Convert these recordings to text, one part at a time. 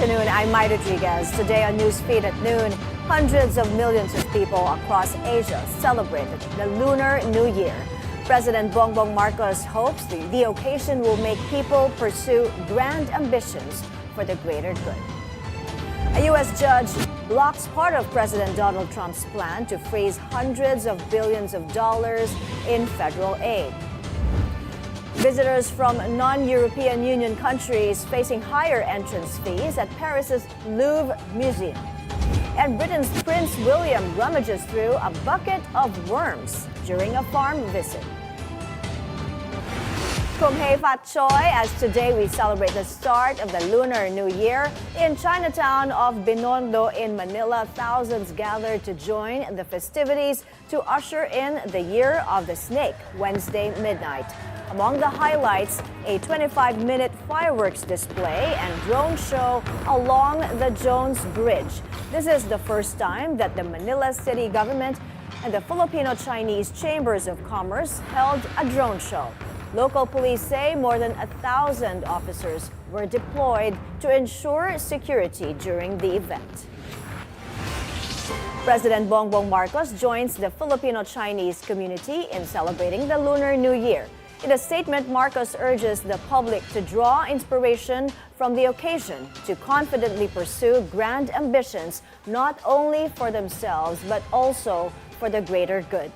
afternoon, I'm Mai Rodriguez. Today on Newsfeed at noon, hundreds of millions of people across Asia celebrated the Lunar New Year. President Bongbong Marcos hopes the occasion will make people pursue grand ambitions for the greater good. A U.S. judge blocks part of President Donald Trump's plan to freeze hundreds of billions of dollars in federal aid. Visitors from non-European Union countries facing higher entrance fees at Paris's Louvre Museum. And Britain's Prince William rummages through a bucket of worms during a farm visit. Kumbh Fat Choi, as today we celebrate the start of the Lunar New Year. In Chinatown of Binondo in Manila, thousands gathered to join the festivities to usher in the Year of the Snake, Wednesday midnight. Among the highlights, a 25-minute fireworks display and drone show along the Jones Bridge. This is the first time that the Manila city government and the Filipino-Chinese Chambers of Commerce held a drone show. Local police say more than 1,000 officers were deployed to ensure security during the event. President Bongbong Marcos joins the Filipino-Chinese community in celebrating the Lunar New Year. In a statement, Marcos urges the public to draw inspiration from the occasion to confidently pursue grand ambitions, not only for themselves, but also for the greater good.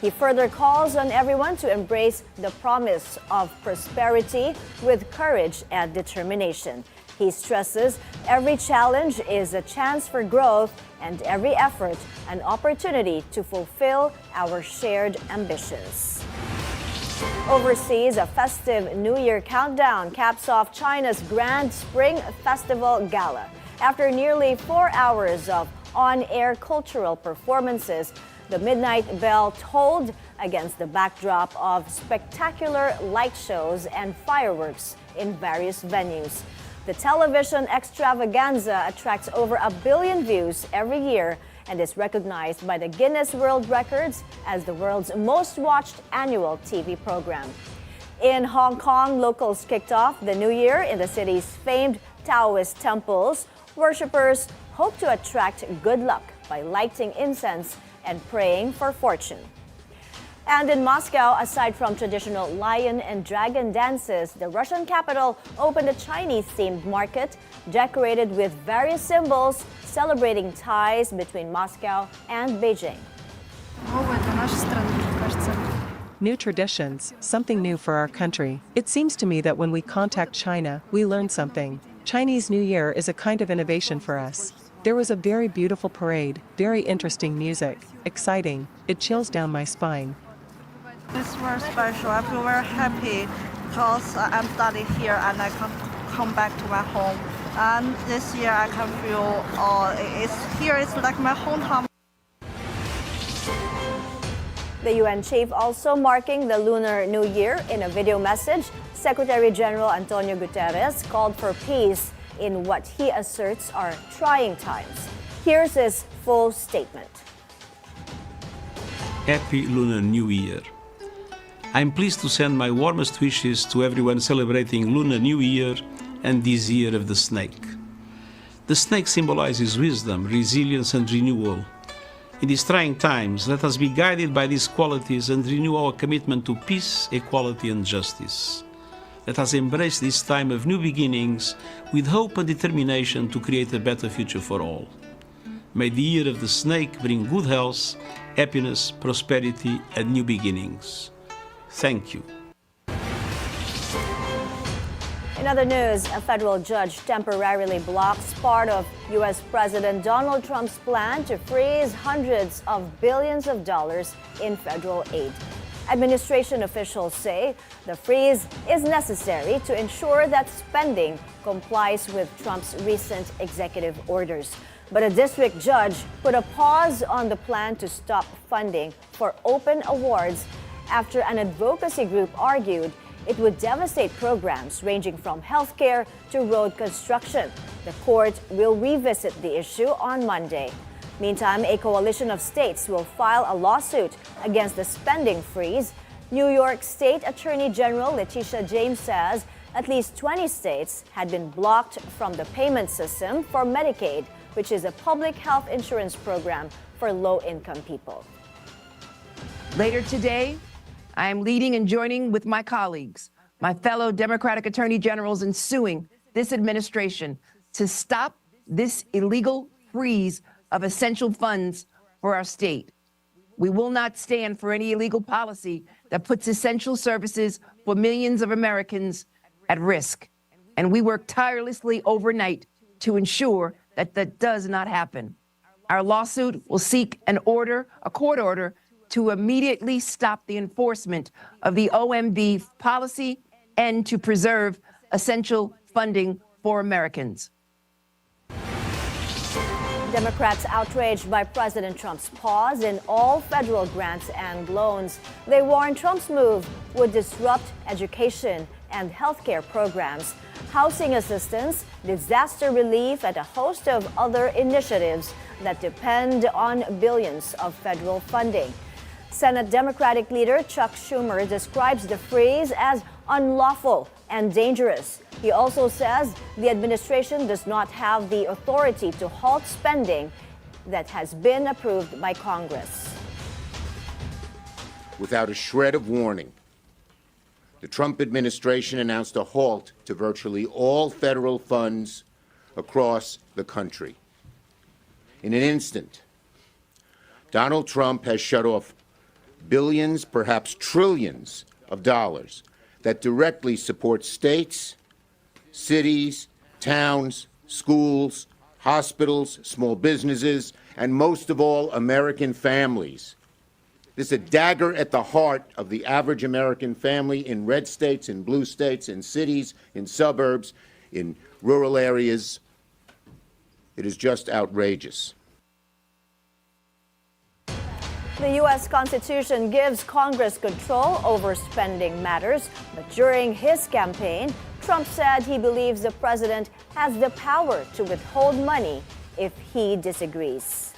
He further calls on everyone to embrace the promise of prosperity with courage and determination. He stresses every challenge is a chance for growth and every effort an opportunity to fulfill our shared ambitions. Overseas, a festive New Year countdown caps off China's Grand Spring Festival Gala. After nearly 4 hours of on-air cultural performances, the midnight bell tolled against the backdrop of spectacular light shows and fireworks in various venues. The television extravaganza attracts over 1 billion views every year and is recognized by the Guinness World Records as the world's most watched annual TV program. In Hong Kong, locals kicked off the New Year in the city's famed Taoist temples. Worshippers hope to attract good luck by lighting incense and praying for fortune. And in Moscow, aside from traditional lion and dragon dances, the Russian capital opened a Chinese-themed market decorated with various symbols celebrating ties between Moscow and Beijing. New traditions, something new for our country. It seems to me that when we contact China, we learn something. Chinese New Year is a kind of innovation for us. There was a very beautiful parade, very interesting music, exciting. It chills down my spine. It's very special. I feel very happy because I'm studying here and I can come back to my home. And this year I can feel it's like my hometown. The UN chief also marking the Lunar New Year. In a video message, Secretary General Antonio Gutteres called for peace in what he asserts are trying times. Here's his full statement. Happy Lunar New Year. I'm pleased to send my warmest wishes to everyone celebrating Lunar New Year and this Year of the Snake. The snake symbolizes wisdom, resilience and renewal. In these trying times, let us be guided by these qualities and renew our commitment to peace, equality and justice. Let us embrace this time of new beginnings with hope and determination to create a better future for all. May the Year of the Snake bring good health, happiness, prosperity and new beginnings. Thank you. In other news, a federal judge temporarily blocks part of U.S. President Donald Trump's plan to freeze hundreds of billions of dollars in federal aid. Administration officials say the freeze is necessary to ensure that spending complies with Trump's recent executive orders. But a district judge put a pause on the plan to stop funding for open awards after an advocacy group argued it would devastate programs ranging from healthcare to road construction. The court will revisit the issue on Monday. Meantime, a coalition of states will file a lawsuit against the spending freeze. New York State Attorney General Letitia James says At least 20 states had been blocked from the payment system for Medicaid, which is a public health insurance program for low-income people. Later today, I am leading and joining with my colleagues, my fellow Democratic Attorney Generals, in suing this administration to stop this illegal freeze of essential funds for our state. We will not stand for any illegal policy that puts essential services for millions of Americans at risk. And we work tirelessly overnight to ensure that that does not happen. Our lawsuit will seek a court order to immediately stop the enforcement of the OMB policy and to preserve essential funding for Americans. Democrats outraged by President Trump's pause in all federal grants and loans. They warn Trump's move would disrupt education and healthcare programs, housing assistance, disaster relief, and a host of other initiatives that depend on billions of federal funding. Senate Democratic leader Chuck Schumer describes the freeze as unlawful and dangerous. He also says the administration does not have the authority to halt spending that has been approved by Congress. Without a shred of warning, the Trump administration announced a halt to virtually all federal funds across the country. In an instant, Donald Trump has shut off billions, perhaps trillions of dollars that directly support states, cities, towns, schools, hospitals, small businesses, and most of all, American families. This is a dagger at the heart of the average American family in red states, in blue states, in cities, in suburbs, in rural areas. It is just outrageous. The U.S. Constitution gives Congress control over spending matters, but during his campaign, Trump said he believes the president has the power to withhold money if he disagrees.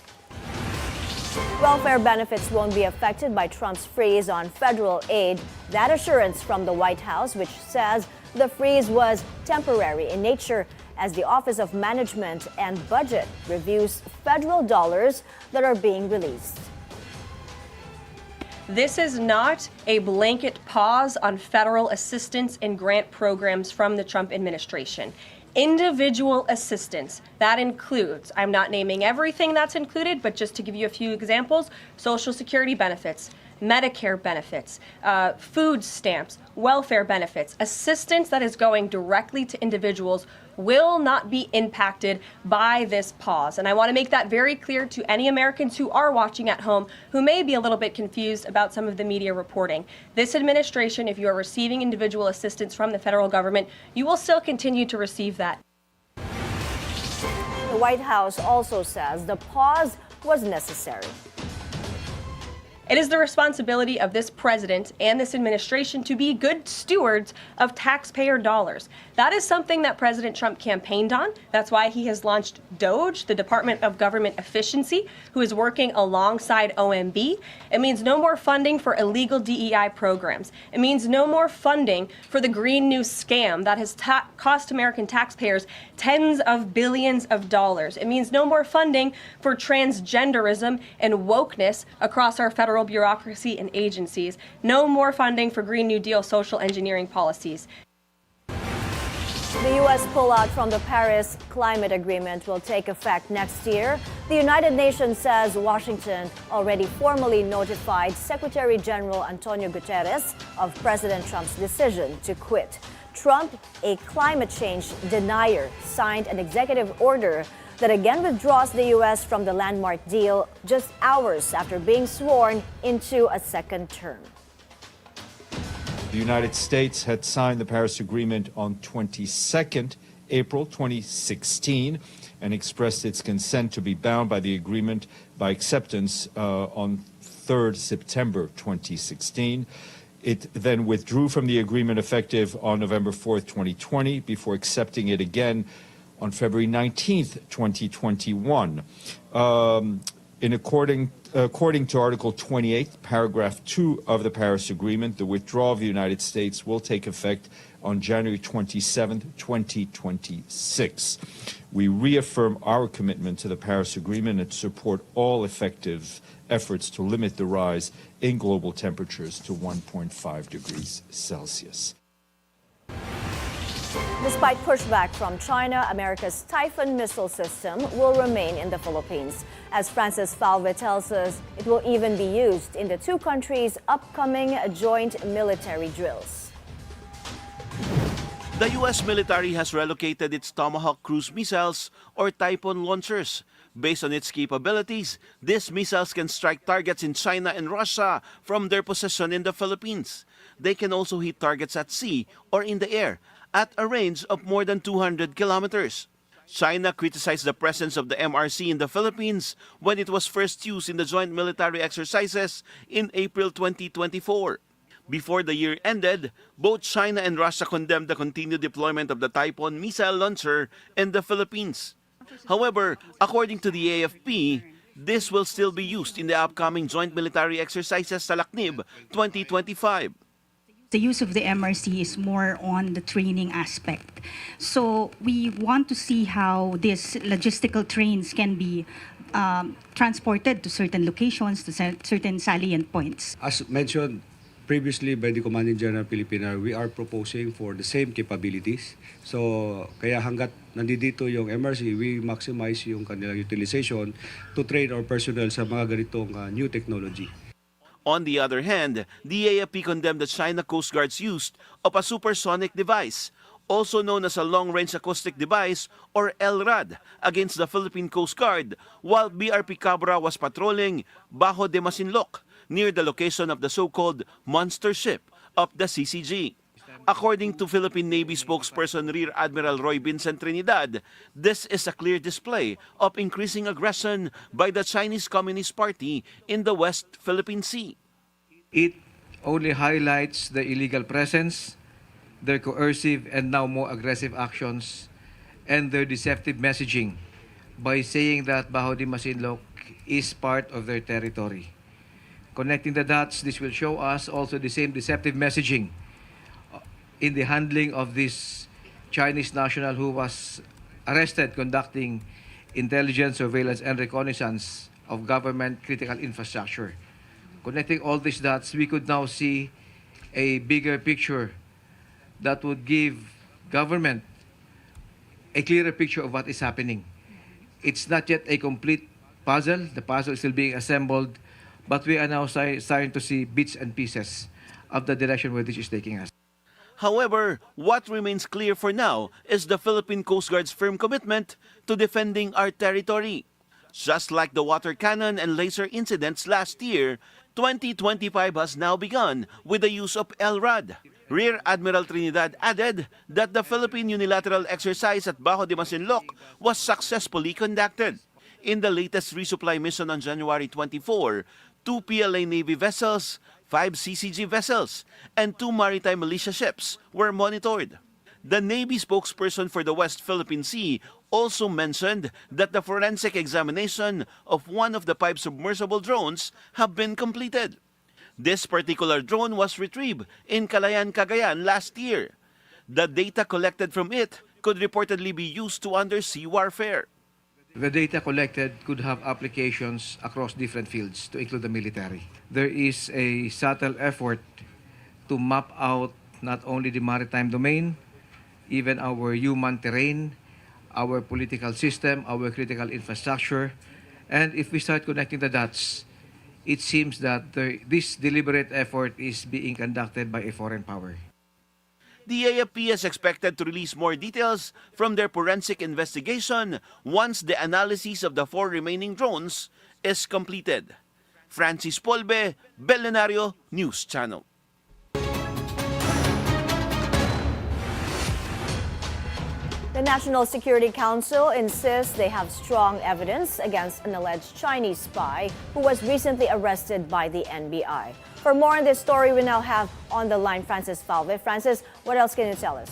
Welfare benefits won't be affected by Trump's freeze on federal aid. That assurance from the White House, which says the freeze was temporary in nature as the Office of Management and Budget reviews federal dollars that are being released. This is not a blanket pause on federal assistance and grant programs from the Trump administration. Individual assistance, that includes, I'm not naming everything that's included, but just to give you a few examples, Social Security benefits, Medicare benefits, food stamps, welfare benefits, assistance that is going directly to individuals will not be impacted by this pause. And I want to make that very clear to any Americans who are watching at home who may be a little bit confused about some of the media reporting. This administration, if you are receiving individual assistance from the federal government, you will still continue to receive that. The White House also says the pause was necessary. It is the responsibility of this president and this administration to be good stewards of taxpayer dollars. That is something that President Trump campaigned on. That's why he has launched DOGE, the Department of Government Efficiency, who is working alongside OMB. It means no more funding for illegal DEI programs. It means no more funding for the Green New scam that has cost American taxpayers tens of billions of dollars. It means no more funding for transgenderism and wokeness across our federal bureaucracy and agencies. No more funding for Green New Deal social engineering policies. The U.S. pullout from the Paris Climate Agreement will take effect next year. The United Nations says Washington already formally notified Secretary General Antonio Gutteres of President Trump's decision to quit. Trump, a climate change denier, signed an executive order that again withdraws the U.S. from the landmark deal just hours after being sworn into a second term. The United States had signed the Paris Agreement on 22nd April 2016 and expressed its consent to be bound by the agreement by acceptance on 3rd September 2016. It then withdrew from the agreement effective on November 4th, 2020, before accepting it again on February 19th, 2021. According to Article 28, Paragraph 2 of the Paris Agreement, the withdrawal of the United States will take effect on January 27, 2026. We reaffirm our commitment to the Paris Agreement and support all effective efforts to limit the rise in global temperatures to 1.5 degrees Celsius. Despite pushback from China, America's Typhon missile system will remain in the Philippines. As Francis Falve tells us, it will even be used in the two countries' upcoming joint military drills. The U.S. military has relocated its Tomahawk cruise missiles or Typhon launchers. Based on its capabilities, these missiles can strike targets in China and Russia from their position in the Philippines. They can also hit targets at sea or in the air at a range of more than 200 kilometers. China criticized the presence of the MRC in the Philippines when it was first used in the joint military exercises in April 2024. Before the year ended, both China and Russia condemned the continued deployment of the Typhon missile launcher in the Philippines. However, according to the AFP, this will still be used in the upcoming joint military exercises sa Laknib 2025. The use of the MRC is more on the training aspect. So we want to see how these logistical trains can be transported to certain locations, to certain salient points. As mentioned previously by the Commanding General Filipina, we are proposing for the same capabilities. So kaya hanggat nandito yung MRC, we maximize yung kanilang utilization to train our personnel sa mga ganitong new technology. On the other hand, the AFP condemned the China Coast Guard's use of a supersonic device, also known as a long-range acoustic device or LRAD, against the Philippine Coast Guard while BRP Cabra was patrolling Bajo de Masinloc, near the location of the so-called monster ship of the CCG. According to Philippine Navy spokesperson Rear Admiral Roy Vincent Trinidad, this is a clear display of increasing aggression by the Chinese Communist Party in the West Philippine Sea. It only highlights the illegal presence, their coercive and now more aggressive actions, and their deceptive messaging by saying that Bajo de Masinloc is part of their territory. Connecting the dots, this will show us also the same deceptive messaging in the handling of this Chinese national who was arrested conducting intelligence, surveillance, and reconnaissance of government critical infrastructure. Connecting all these dots, we could now see a bigger picture that would give government a clearer picture of what is happening. It's not yet a complete puzzle. The puzzle is still being assembled, but we are now starting to see bits and pieces of the direction where this is taking us. However, what remains clear for now is the Philippine Coast Guard's firm commitment to defending our territory. Just like the water cannon and laser incidents last year, 2025 has now begun with the use of LRAD. Rear Admiral Trinidad added that the Philippine unilateral exercise at Bajo de Masinloc was successfully conducted. In the latest resupply mission on January 24, 2 PLA Navy vessels, 5 CCG vessels, and 2 maritime militia ships were monitored. The Navy spokesperson for the West Philippine Sea also mentioned that the forensic examination of one of the 5 submersible drones have been completed. This particular drone was retrieved in Calayan, Cagayan last year. The data collected from it could reportedly be used to undersea warfare. The data collected could have applications across different fields, to include the military. There is a subtle effort to map out not only the maritime domain, even our human terrain, our political system, our critical infrastructure. And if we start connecting the dots, it seems that this deliberate effort is being conducted by a foreign power. The AFP is expected to release more details from their forensic investigation once the analysis of the 4 remaining drones is completed. Francis Polbe, Bilyonaryo News Channel. The National Security Council insists they have strong evidence against an alleged Chinese spy who was recently arrested by the NBI. For more on this story, we now have on the line Francis Falve. Francis, what else can you tell us?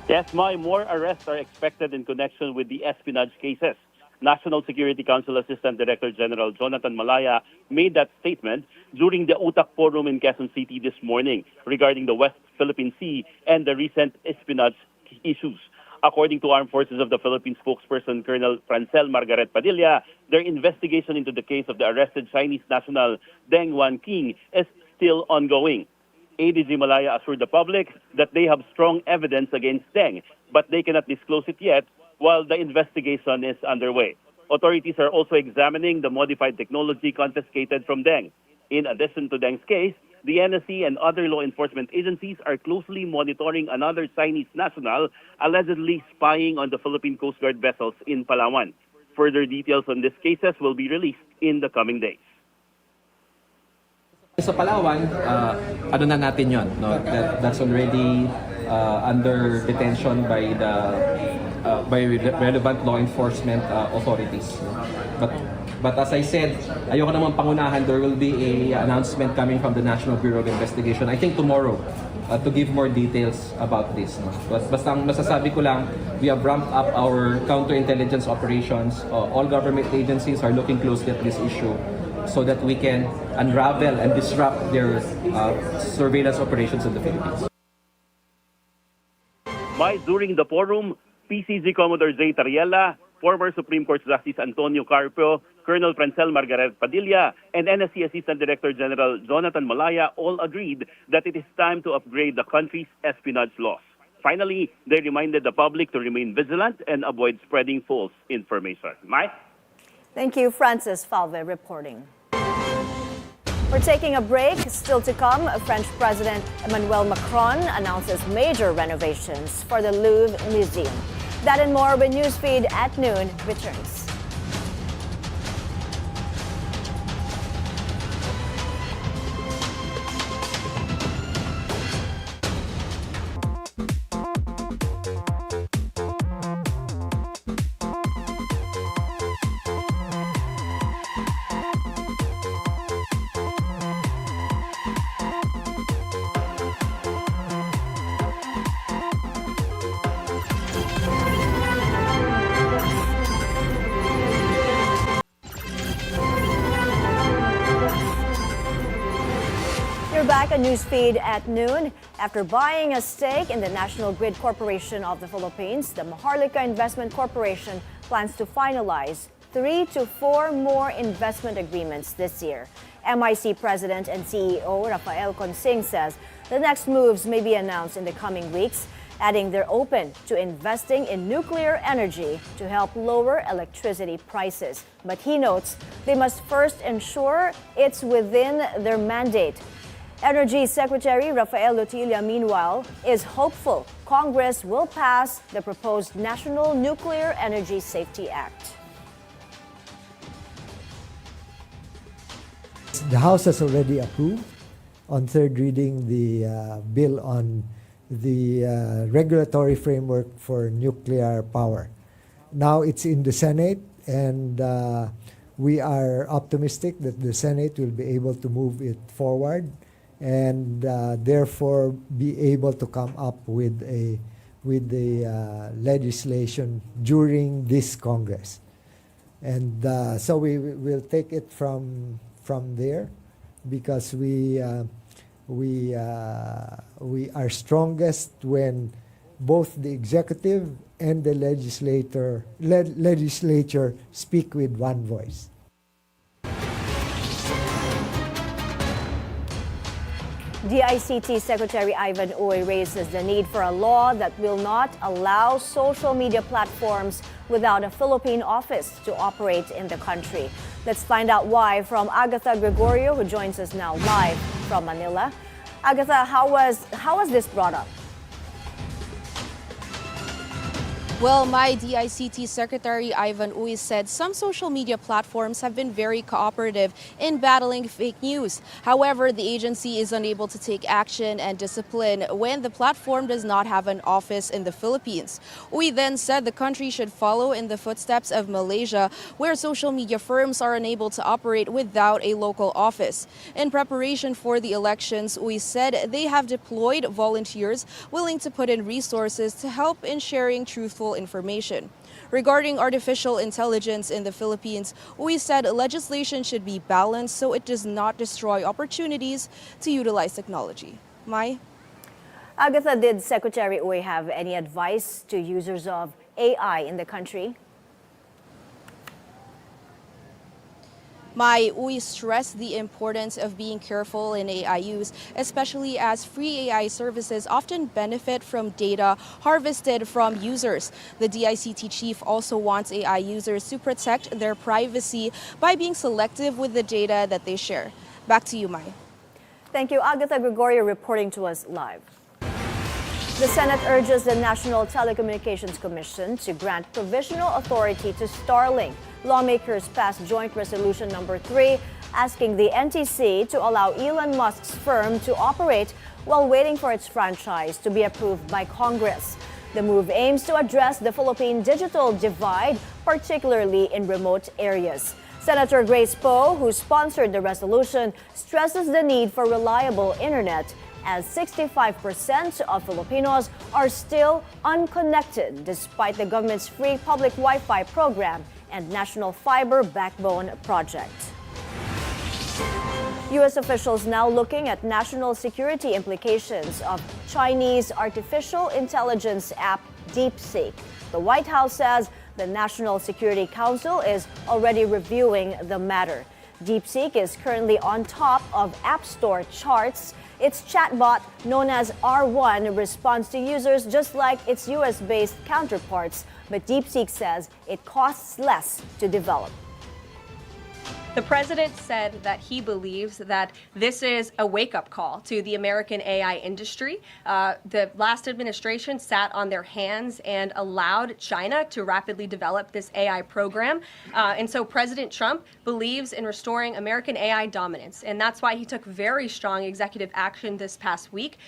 Yes, Mai, more arrests are expected in connection with the espionage cases. National Security Council Assistant Director General Jonathan Malaya made that statement during the UTAC Forum in Quezon City this morning regarding the West Philippine Sea and the recent espionage issues. According to Armed Forces of the Philippines spokesperson Colonel Francel Margaret Padilla, their investigation into the case of the arrested Chinese national Deng Wanqing is still ongoing. ADG Malaya assured the public that they have strong evidence against Deng, but they cannot disclose it yet while the investigation is underway. Authorities are also examining the modified technology confiscated from Deng. In addition to Deng's case, the NSC and other law enforcement agencies are closely monitoring another Chinese national allegedly spying on the Philippine Coast Guard vessels in Palawan. Further details on these cases will be released in the coming days. Sa Palawan, ano na natin yun, no? That's already under detention by the by relevant law enforcement authorities. But as I said, ayoko naman pangunahan, there will be a announcement coming from the National Bureau of Investigation, I think tomorrow, to give more details about this. No? But basta ang masasabi ko lang, we have ramped up our counterintelligence operations. All government agencies are looking closely at this issue so that we can unravel and disrupt their surveillance operations in the Philippines. During the forum, PCG Commodore J. Tariela, former Supreme Court Justice Antonio Carpio, Colonel Francel Margaret Padilla, and NSC Assistant Director General Jonathan Malaya all agreed that it is time to upgrade the country's espionage laws. Finally, they reminded the public to remain vigilant and avoid spreading false information. Mai? Thank you, Francis Falve reporting. We're taking a break. Still to come, French President Emmanuel Macron announces major renovations for the Louvre Museum. That and more when Newsfeed at Noon returns. Back on Newsfeed at Noon. After buying a stake in the National Grid Corporation of the Philippines, the Maharlika Investment Corporation plans to finalize 3 to 4 more investment agreements this year. MIC President and CEO Rafael Consing says the next moves may be announced in the coming weeks, adding they're open to investing in nuclear energy to help lower electricity prices. But he notes they must first ensure it's within their mandate. Energy Secretary Rafael Lutilla, meanwhile, is hopeful Congress will pass the proposed National Nuclear Energy Safety Act. The House has already approved on third reading the bill on the regulatory framework for nuclear power. Now it's in the Senate, and we are optimistic that the Senate will be able to move it forward and therefore be able to come up with a legislation during this Congress. And so we will take it from there, because we are strongest when both the executive and the legislature speak with one voice. The ICT Secretary Ivan Uy raises the need for a law that will not allow social media platforms without a Philippine office to operate in the country. Let's find out why from Agatha Gregorio, who joins us now live from Manila. Agatha, how was this brought up? Well, my DICT Secretary Ivan Uy said some social media platforms have been very cooperative in battling fake news. However, the agency is unable to take action and discipline when the platform does not have an office in the Philippines. Uy then said the country should follow in the footsteps of Malaysia, where social media firms are unable to operate without a local office. In preparation for the elections, Uy said they have deployed volunteers willing to put in resources to help in sharing truthful factual information. Regarding artificial intelligence in the Philippines, Uy said legislation should be balanced so it does not destroy opportunities to utilize technology. Mai? Agatha, did Secretary Uy have any advice to users of AI in the country? Mai, Uy stressed the importance of being careful in AI use, especially as free AI services often benefit from data harvested from users. The DICT chief also wants AI users to protect their privacy by being selective with the data that they share. Back to you, Mai. Thank you, Agatha Gregorio, reporting to us live. The Senate urges the National Telecommunications Commission to grant provisional authority to Starlink. Lawmakers passed Joint Resolution Number 3, asking the NTC to allow Elon Musk's firm to operate while waiting for its franchise to be approved by Congress. The move aims to address the Philippine digital divide, particularly in remote areas. Senator Grace Poe, who sponsored the resolution, stresses the need for reliable internet, as 65% of Filipinos are still unconnected despite the government's free public Wi-Fi program and National Fiber Backbone project. U.S. officials now looking at national security implications of Chinese artificial intelligence app DeepSeek. The White House says the National Security Council is already reviewing the matter. DeepSeek is currently on top of App Store charts. Its chatbot, known as R1, responds to users just like its US-based counterparts, but DeepSeek says it costs less to develop. The president said that he believes that this is a wake-up call to the American AI industry. The last administration sat on their hands and allowed China to rapidly develop this AI program. And so President Trump believes in restoring American AI dominance. And that's why he took very strong executive action this past week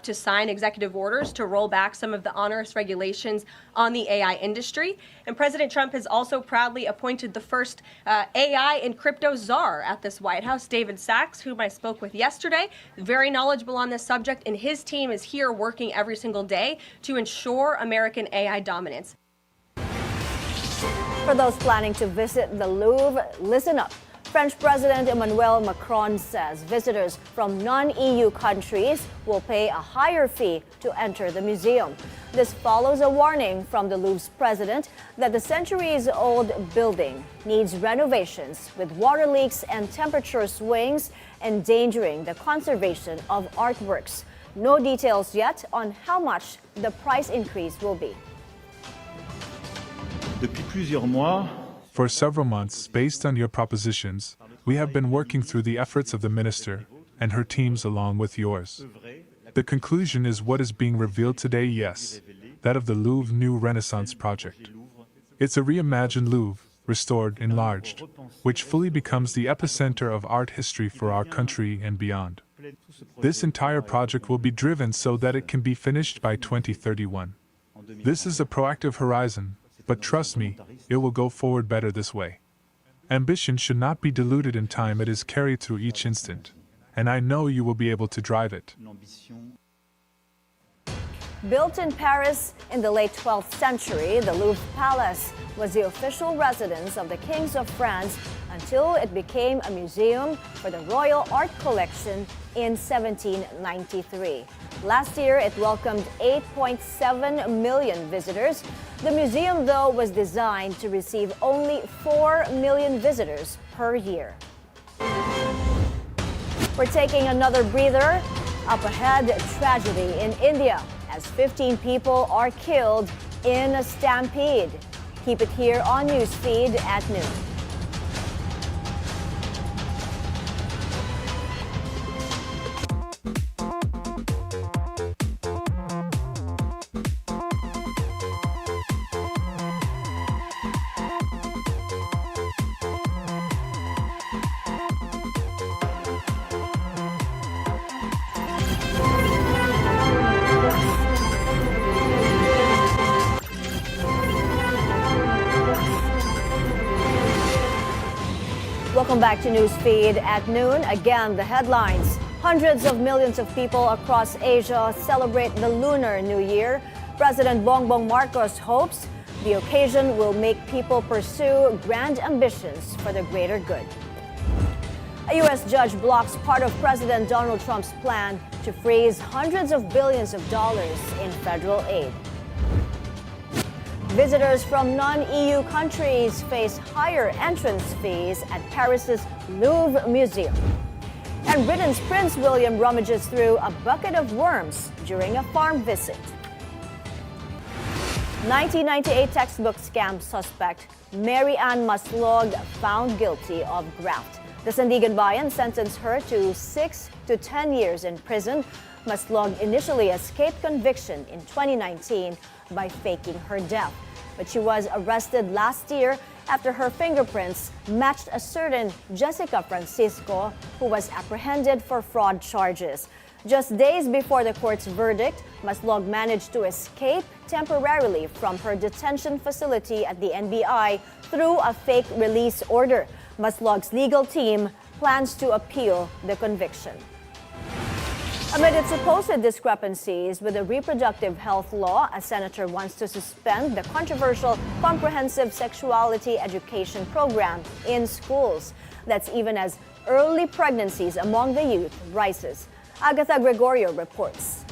to sign executive orders to roll back some of the onerous regulations on the AI industry. And President Trump has also proudly appointed the first AI and crypto czar at this White House, David Sachs, whom I spoke with yesterday, very knowledgeable on this subject, and his team is here working every single day to ensure American AI dominance. For those planning to visit the Louvre, listen up. French President Emmanuel Macron says visitors from non-EU countries will pay a higher fee to enter the museum. This follows a warning from the Louvre's president that the centuries-old building needs renovations with water leaks and temperature swings endangering the conservation of artworks. No details yet on how much the price increase will be. For several months, based on your propositions, we have been working through the efforts of the minister and her teams along with yours. The conclusion is what is being revealed today, yes, that of the Louvre New Renaissance project. It's a reimagined Louvre, restored, enlarged, which fully becomes the epicenter of art history for our country and beyond. This entire project will be driven so that it can be finished by 2031. This is a proactive horizon, but trust me, it will go forward better this way. Ambition should not be diluted in time, it is carried through each instant. And I know you will be able to drive it. Built in Paris in the late 12th century, the Louvre Palace was the official residence of the kings of France until it became a museum for the Royal Art Collection in 1793. Last year, it welcomed 8.7 million visitors. The museum, though, was designed to receive only 4 million visitors per year. We're taking another breather. Up ahead, tragedy in India as 15 people are killed in a stampede. Keep it here on Newsfeed at noon. Welcome back to Newsfeed at noon. Again, the headlines. Hundreds of millions of people across Asia celebrate the Lunar New Year. President Bongbong Marcos hopes the occasion will make people pursue grand ambitions for the greater good. A U.S. judge blocks part of President Donald Trump's plan to freeze hundreds of billions of dollars in federal aid. Visitors from non-EU countries face higher entrance fees at Paris's Louvre Museum. And Britain's Prince William rummages through a bucket of worms during a farm visit. 1998 textbook scam suspect Mary Ann Maslog found guilty of graft. The Sandigan Bayan sentenced her to 6 to 10 years in prison. Maslog initially escaped conviction in 2019 by faking her death. But she was arrested last year after her fingerprints matched a certain Jessica Francisco, who was apprehended for fraud charges. Just days before the court's verdict, Maslog managed to escape temporarily from her detention facility at the NBI through a fake release order. Maslog's legal team plans to appeal the conviction. Amid its supposed discrepancies with the reproductive health law, a senator wants to suspend the controversial comprehensive sexuality education program in schools. That's even as early pregnancies among the youth rises. Agatha Gregorio reports.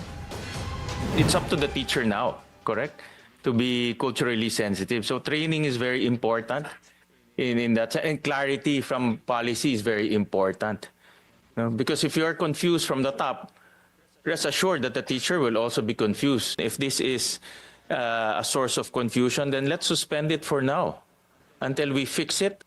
It's up to the teacher now, correct? To be culturally sensitive. So training is very important in that, and clarity from policy is very important. Because if you are confused from the top, rest assured that the teacher will also be confused. If this is a source of confusion, then let's suspend it for now until we fix it.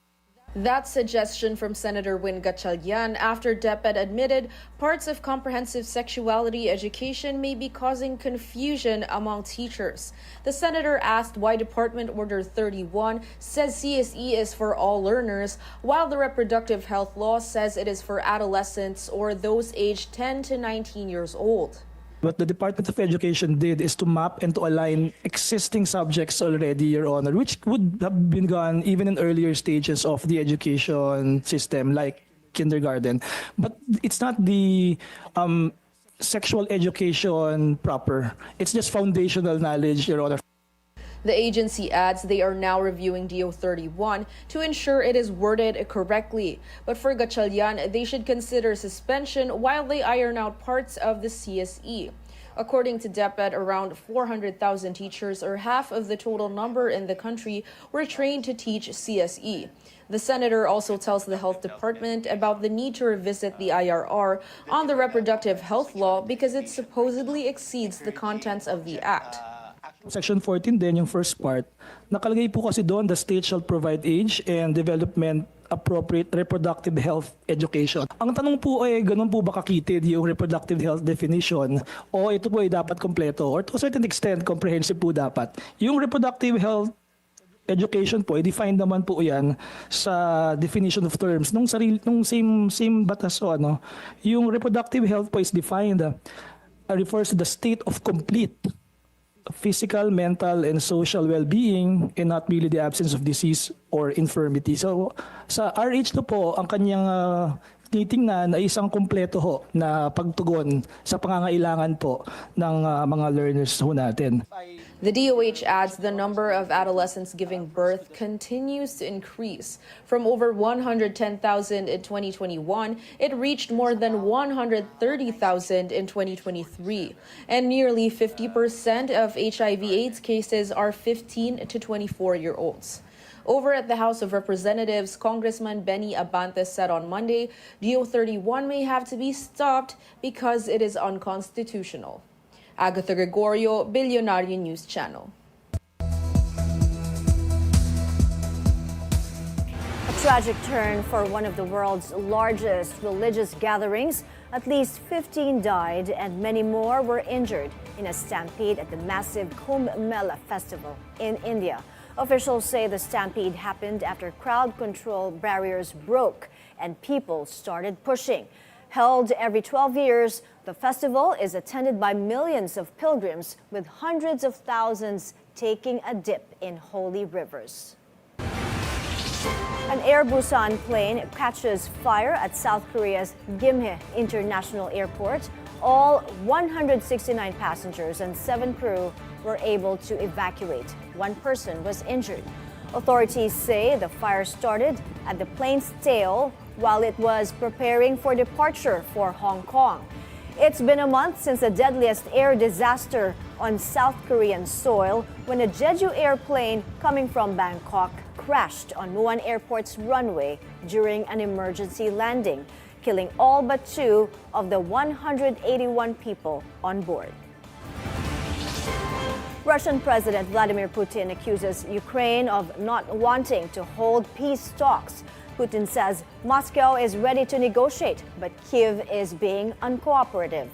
That suggestion from Senator Win Gatchalian after DepEd admitted parts of comprehensive sexuality education may be causing confusion among teachers. The senator asked why Department Order 31 says CSE is for all learners, while the reproductive health law says it is for adolescents or those aged 10 to 19 years old. What the Department of Education did is to map and to align existing subjects already, Your Honor, which would have been done even in earlier stages of the education system, like kindergarten. But it's not the sexual education proper. It's just foundational knowledge, Your Honor. The agency adds they are now reviewing DO 31 to ensure it is worded correctly. But for Gatchalian, they should consider suspension while they iron out parts of the CSE. According to DepEd, around 400,000 teachers, or half of the total number in the country, were trained to teach CSE. The senator also tells the health department about the need to revisit the IRR on the reproductive health law because it supposedly exceeds the contents of the act. Section 14 din, yung first part, nakalagay po kasi doon, the state shall provide age and development appropriate reproductive health education. Ang tanong po ay, ganun po ba kakitid yung reproductive health definition o ito po ay dapat kompleto or to a certain extent comprehensive po dapat. Yung reproductive health education po, i-define naman po yan sa definition of terms. Nung same batas o ano, yung reproductive health po is defined, refers to the state of complete physical, mental, and social well-being and not merely the absence of disease or infirmity. So sa RH2 po, ang kanyang tinitingnan ay isang kompleto ho na pagtugon sa pangangailangan po ng mga learners ho natin. The DOH adds the number of adolescents giving birth continues to increase. From over 110,000 in 2021, it reached more than 130,000 in 2023. And nearly 50% of HIV/AIDS cases are 15 to 24-year-olds. Over at the House of Representatives, Congressman Benny Abante said on Monday, DO 31 may have to be stopped because it is unconstitutional. Agatha Gregorio, Bilyonaryo News Channel. A tragic turn for one of the world's largest religious gatherings. At least 15 died and many more were injured in a stampede at the massive Kumbh Mela festival in India. Officials say the stampede happened after crowd control barriers broke and people started pushing. Held every 12 years, the festival is attended by millions of pilgrims, with hundreds of thousands taking a dip in holy rivers. An Air Busan plane catches fire at South Korea's Gimhae International Airport. All 169 passengers and 7 crew were able to evacuate. One person was injured. Authorities say the fire started at the plane's tail while it was preparing for departure for Hong Kong. It's been a month since the deadliest air disaster on South Korean soil when a Jeju airplane coming from Bangkok crashed on Muan Airport's runway during an emergency landing, killing all but 2 of the 181 people on board. Russian President Vladimir Putin accuses Ukraine of not wanting to hold peace talks. Putin says Moscow is ready to negotiate, but Kyiv is being uncooperative.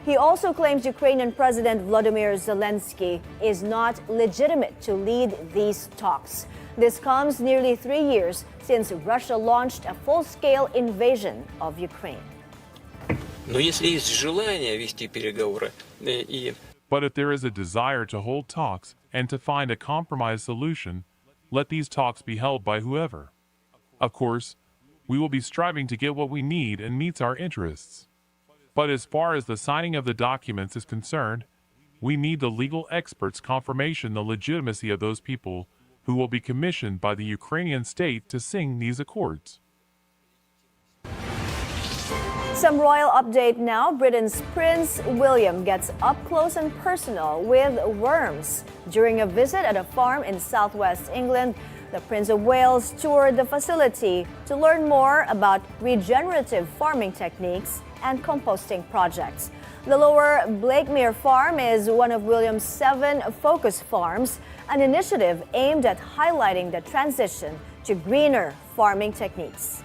He also claims Ukrainian President Volodymyr Zelensky is not legitimate to lead these talks. This comes nearly 3 years since Russia launched a full-scale invasion of Ukraine. But if there is a desire to hold talks and to find a compromise solution, let these talks be held by whoever. Of course, we will be striving to get what we need and meets our interests. But as far as the signing of the documents is concerned, we need the legal experts' confirmation the legitimacy of those people who will be commissioned by the Ukrainian state to sign these accords. Some royal update now. Britain's Prince William gets up close and personal with worms. During a visit at a farm in southwest England, the Prince of Wales toured the facility to learn more about regenerative farming techniques and composting projects. The Lower Blakemere Farm is one of William's 7 focus farms, an initiative aimed at highlighting the transition to greener farming techniques.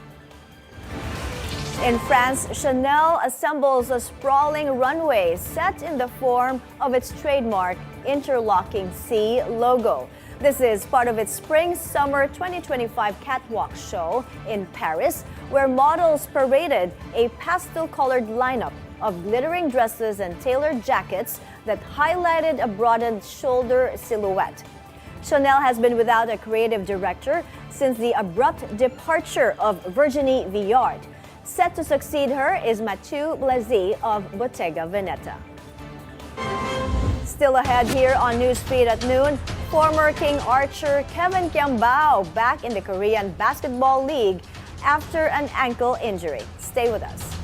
In France, Chanel assembles a sprawling runway set in the form of its trademark interlocking C logo. This is part of its Spring-Summer 2025 catwalk show in Paris, where models paraded a pastel-colored lineup of glittering dresses and tailored jackets that highlighted a broadened shoulder silhouette. Chanel has been without a creative director since the abrupt departure of Virginie Viard. Set to succeed her is Mathieu Blazy of Bottega Veneta. Still ahead here on Newsfeed at noon, former King archer Kevin Kiambao back in the Korean Basketball League after an ankle injury. Stay with us.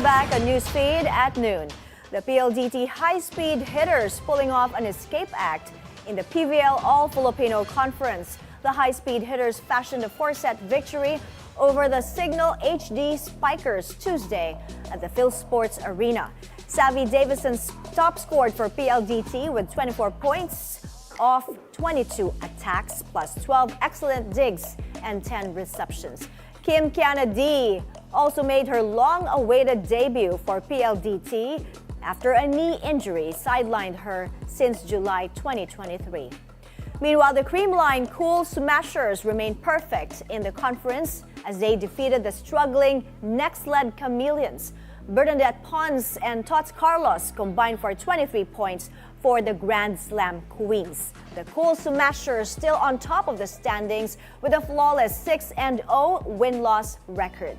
Back on Newsfeed at noon. The PLDT high-speed hitters pulling off an escape act in the PVL All-Filipino Conference. The high-speed hitters fashioned a 4-set victory over the Cignal HD Spikers Tuesday at the PhilSports Arena. Savvy Davison's top scored for PLDT with 24 points off 22 attacks plus 12 excellent digs and 10 receptions. Kim Kiana D also made her long-awaited debut for PLDT after a knee injury sidelined her since July 2023. Meanwhile, the Creamline Cool Smashers remained perfect in the conference as they defeated the struggling Next-led Chameleons. Bernadette Pons and Tots Carlos combined for 23 points for the Grand Slam Queens. The Cool Smashers still on top of the standings with a flawless 6-0 win-loss record.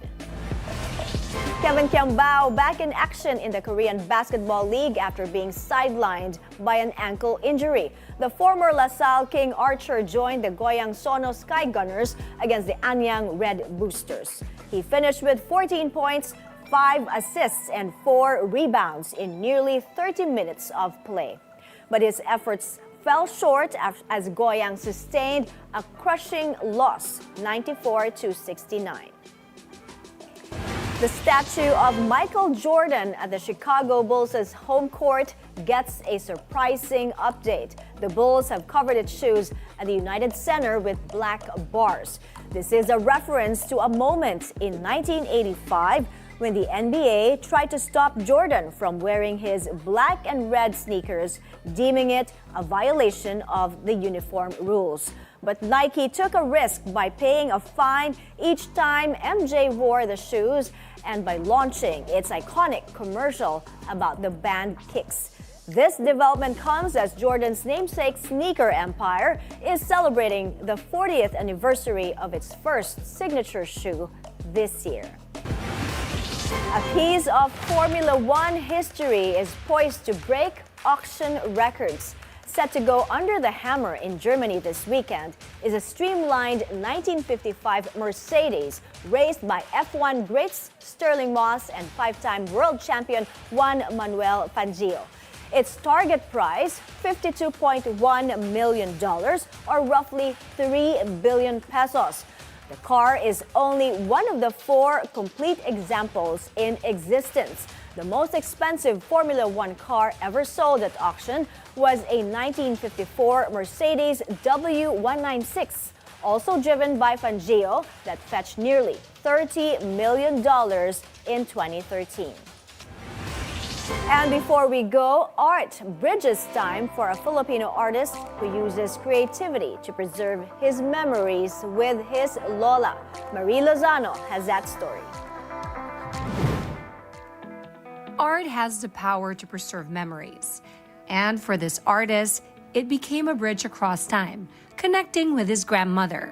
Kevin Kiambao back in action in the Korean Basketball League after being sidelined by an ankle injury. The former LaSalle King archer joined the Goyang Sono Sky Gunners against the Anyang Red Boosters. He finished with 14 points, 5 assists, and 4 rebounds in nearly 30 minutes of play. But his efforts fell short as Goyang sustained a crushing loss, 94-69. The statue of Michael Jordan at the Chicago Bulls' home court gets a surprising update. The Bulls have covered its shoes at the United Center with black bars. This is a reference to a moment in 1985 when the NBA tried to stop Jordan from wearing his black and red sneakers, deeming it a violation of the uniform rules. But Nike took a risk by paying a fine each time MJ wore the shoes and by launching its iconic commercial about the banned kicks. This development comes as Jordan's namesake sneaker empire is celebrating the 40th anniversary of its first signature shoe this year. A piece of Formula One history is poised to break auction records. Set to go under the hammer in Germany this weekend is a streamlined 1955 Mercedes raced by F1 greats Stirling Moss and five-time world champion Juan Manuel Fangio. Its target price, $52.1 million, or roughly 3 billion pesos. The car is only one of the 4 complete examples in existence. The most expensive Formula One car ever sold at auction was a 1954 Mercedes W196, also driven by Fangio, that fetched nearly $30 million in 2013. And before we go, art bridges time for a Filipino artist who uses creativity to preserve his memories with his Lola. Marie Lozano has that story. Art has the power to preserve memories. And for this artist, it became a bridge across time, connecting with his grandmother.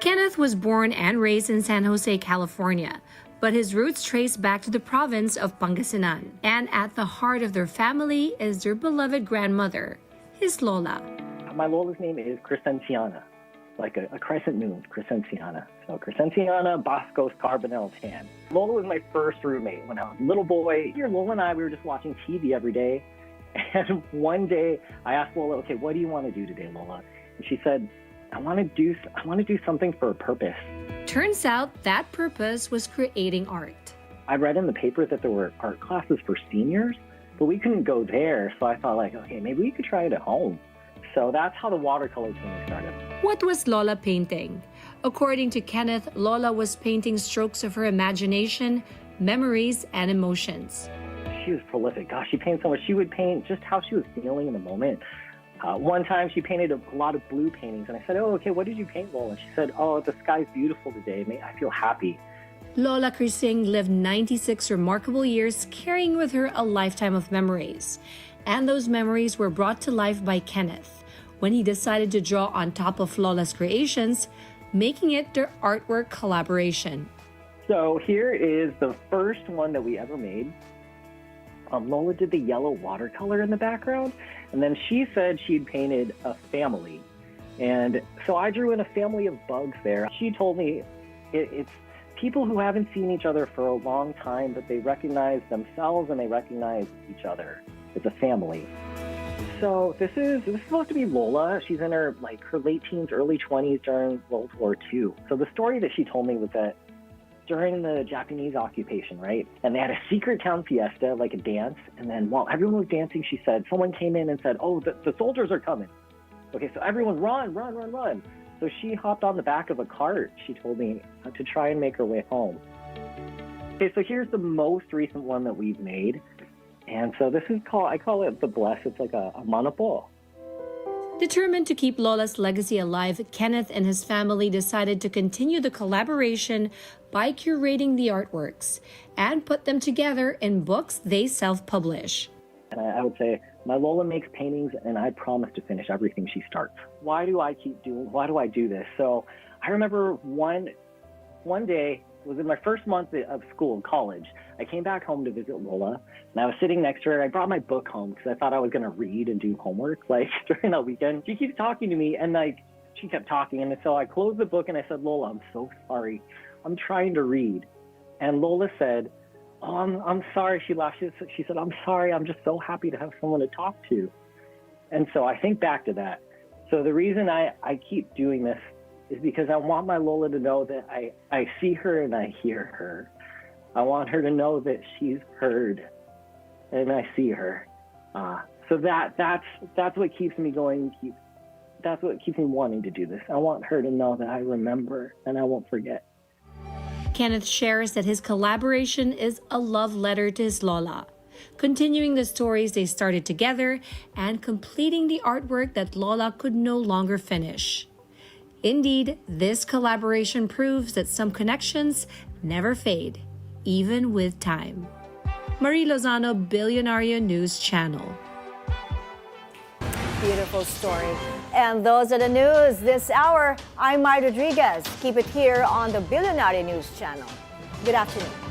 Kenneth was born and raised in San Jose, California, but his roots trace back to the province of Pangasinan. And at the heart of their family is their beloved grandmother, his Lola. My Lola's name is Crescenciana, like a crescent moon, Crescenciana. So Crescenciana Boscos Carbonell Tan. Lola was my first roommate when I was a little boy. Here, Lola and I, we were just watching TV every day. And one day I asked Lola, okay, what do you want to do today, Lola? And she said, I want to do something for a purpose. Turns out that purpose was creating art. I read in the paper that there were art classes for seniors, but we couldn't go there. So I thought, like, okay, maybe we could try it at home. So that's how the watercolor painting started. What was Lola painting? According to Kenneth, Lola was painting strokes of her imagination, memories, and emotions. She was prolific. Gosh, she painted so much. She would paint just how she was feeling in the moment. One time she painted a lot of blue paintings, and I said, oh, okay, what did you paint, Lola? She said, oh, the sky's beautiful today. I feel happy. Lola Crising lived 96 remarkable years, carrying with her a lifetime of memories. And those memories were brought to life by Kenneth when he decided to draw on top of Lola's creations, making it their artwork collaboration. So here is the first one that we ever made. Lola did the yellow watercolor in the background, and then she said she'd painted a family. And so I drew in a family of bugs there. She told me it's people who haven't seen each other for a long time, but they recognize themselves and they recognize each other. It's a family. So this is supposed to be Lola. She's in her late teens, early 20s during World War II. So the story that she told me was that during the Japanese occupation, right? And they had a secret town fiesta, like a dance. And then while everyone was dancing, she said, someone came in and said, oh, the soldiers are coming. Okay, so everyone run. So she hopped on the back of a cart, she told me, to try and make her way home. Okay, so here's the most recent one that we've made. And so this is I call it the Bless. It's like a manapo. Determined to keep Lola's legacy alive, Kenneth and his family decided to continue the collaboration by curating the artworks and put them together in books they self-publish. And I would say, my Lola makes paintings and I promise to finish everything she starts. Why do I do this? So I remember one day, it was in my first month of school, college. I came back home to visit Lola, and I was sitting next to her. I brought my book home because I thought I was going to read and do homework during that weekend. She keeps talking to me, and she kept talking. And so I closed the book, and I said, Lola, I'm so sorry. I'm trying to read. And Lola said, oh, I'm sorry. She laughed. She said, I'm sorry. I'm just so happy to have someone to talk to. And so I think back to that. So the reason I keep doing this is because I want my Lola to know that I see her and I hear her. I want her to know that she's heard and I see her. So that's what keeps me going. That's what keeps me wanting to do this. I want her to know that I remember and I won't forget. Kenneth shares that his collaboration is a love letter to his Lola, continuing the stories they started together and completing the artwork that Lola could no longer finish. Indeed, this collaboration proves that some connections never fade, even with time. Marie Lozano, Bilyonaryo News Channel. Beautiful story. And those are the news this hour. I'm Mai Rodriguez. Keep it here on the Bilyonaryo News Channel. Good afternoon.